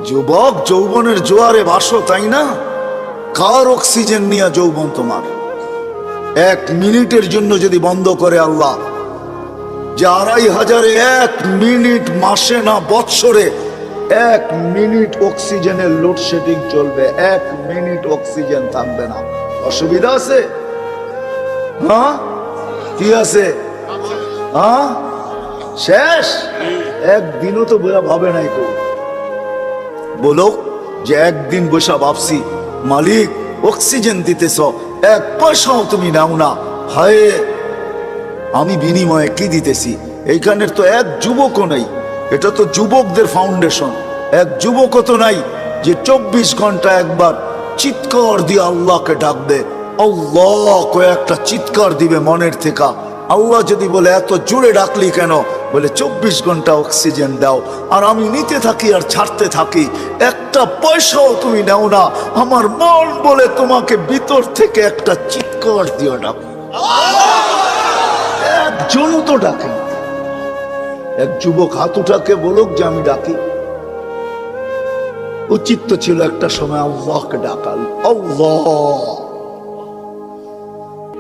যুবক, যৌবনের জোয়ারে ভাসো, তাই না? কার অক্সিজেন নিয়ে যৌবন তোমার? 1 মিনিটের জন্য যদি বন্ধ করে আল্লাহ, যে 2500-এ 1 মিনিট, মাসে না বৎসরে 1 মিনিট অক্সিজেনের লোডশেডিং চলবে, 1 মিনিট অক্সিজেন থাকবে না, অসুবিধা আছে? হ্যাঁ, কি আছে? হ্যাঁ, শেষ। একদিনও তো ভাবে নাই কেউ। বলো যে একদিন বসা ভাবছি, মালিক অক্সিজেন দিতেছ, 1 পয়সাও তুমি নাও না, হায় আমি বিনিময়ে কি দিতেছি? এইখানের তো 1 যুবকও নাই। এটা তো যুবকদের ফাউন্ডেশন। 1 যুবকও তো নাই যে 24 ঘন্টা একবার চিৎকার দিয়ে আল্লাহকে ডাকবে। আল্লাহ কয়েকটা চিৎকার দিবে মনের থেকে। আল্লাহ যদি বলে এত জোরে ডাকলি কেন? বলে 24 ঘন্টা অক্সিজেন দাও, আর আমি নিতে থাকি আর ছাড়তে থাকি, 1টা পয়সাও তুমি নাও না। আমার মন বলে তোমাকে ভিতর থেকে একটা চিৎকার দিয়ে ডাক। একজনও তো ডাকে। 1 যুবক হাত উঠাকে বলুক যে আমি ডাকি। উচিত তো ছিল একটা সময় আল্লাহকে ডাকাল, আল্লাহ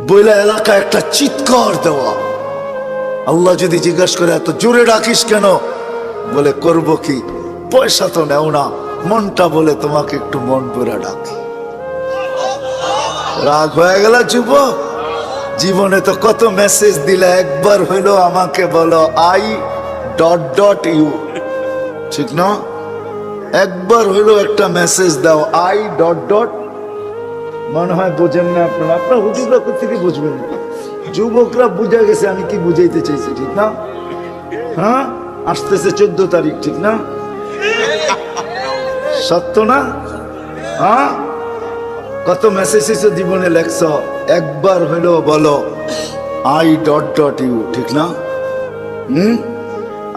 বইলা এলাকায় একটা চিৎকার দেওয়া। আল্লাহ যদি জিজ্ঞাসা করে এত জোরে ডাকিস কেন? বলে করব কি, পয়সা তো নেও না, মনটা বলে তোমাকে একটু মন ভরে ডাকি। রাগ হয়ে গেল যুবক? জীবনে তো কত মেসেজ দিলে, একবার হইলো আমাকে বলো I.U, ঠিক না? একবার হইলো একটা মেসেজ দাও I. মনে হয় বোঝেন না আপনারা, আপনার হুজুররা থেকে বুঝবেন। যুবকরা বুঝে গেছে আমি কি বুঝাইতে চাইছি, ঠিক না? হ্যাঁ, আসতেছে 14 তারিখ, ঠিক না? সত্য না? হ্যাঁ, কত মেসেজ জীবনে লেখছ, একবার হইলো বলো I.U, ঠিক না?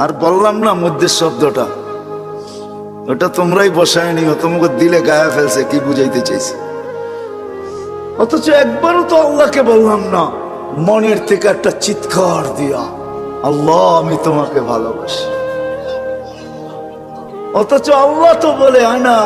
আর বললাম না মধ্যে শব্দটা, ওটা তোমরাই বসায় নিও, তোমাকে দিলে গায়ে ফেলছে কি বুঝাইতে চাইছি। অথচ একবারও তো আল্লাহকে বললাম না মনের থেকে একটা চিৎকার দিয়া, আল্লাহ আমি তোমাকে ভালোবাসি। অথচ আল্লাহ তো বলে আনা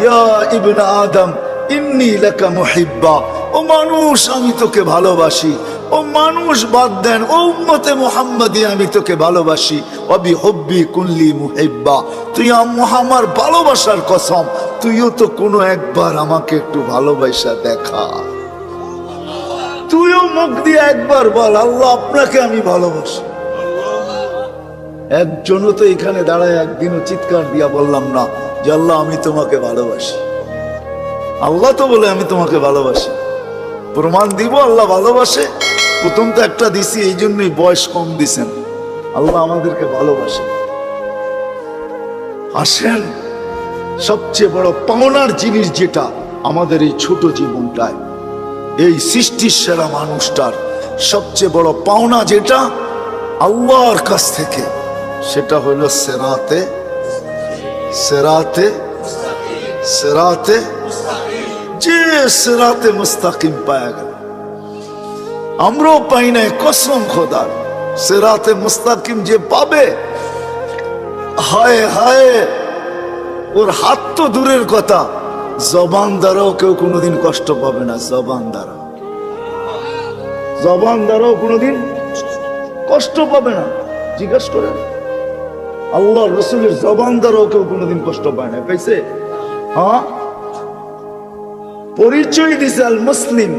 ইয়া ইবনে আদম ইন্নী লাকা মুহিব্বা, ও মানুষ আমি তোকে ভালোবাসি। ও মানুষ বাদ দেন, ও উম্মতে মুহাম্মাদি আমি তোকে ভালোবাসি। ওয়াবি হুব্বি কুল্লি মুহিব্বা, তুই আমার ভালোবাসার কসম, তুইও তো কোনো একবার আমাকে একটু ভালোবাসা দেখা। তুইও মুখ দিয়ে একবার বল আল্লাহ আপনাকে আমি ভালোবাসি। একজনও তো এখানে দাঁড়ায় একদিনও চিৎকার দিয়া বললাম না যে আল্লাহ আমি তোমাকে ভালোবাসি। আল্লাহ তো বলে আমি তোমাকে ভালোবাসি। প্রমাণ দিব আল্লাহ ভালোবাসে? প্রথম তো একটা দিছি, এই জন্যই বয়স কম দিছেন। আল্লাহ আমাদেরকে ভালোবাসে। আসেন, সবচেয়ে বড় পাওনার জিনিস যেটা আমাদের এই ছোট জীবনটায়, এই সৃষ্টির সেরা মানুষটার সবচেয়ে বড় পাওনা যেটা আল্লাহর কাছ থেকে, সেটা হলো সেরাতে সেরাতে সেরাতে যে সেরাতে মুস্তাকিম পায়া গেল। আমরাও পাই নাই, কসম খোদার। সেরাতে মুস্তাকিম যে পাবে, হায় হায়, ওর হাত তো দূরের কথা, জবান দ্বারাও কেউ কোনোদিন কষ্ট পাবে না। জবান দ্বারাও কোনোদিন কষ্ট পাবে না। জিজ্ঞাসা করেন, আল্লাহ রসুলের জবান দ্বারাও কেউ কোনোদিন কষ্ট পায় না, পাইছে? হ্যাঁ, পরিচয় দিছে আল মুসলিম।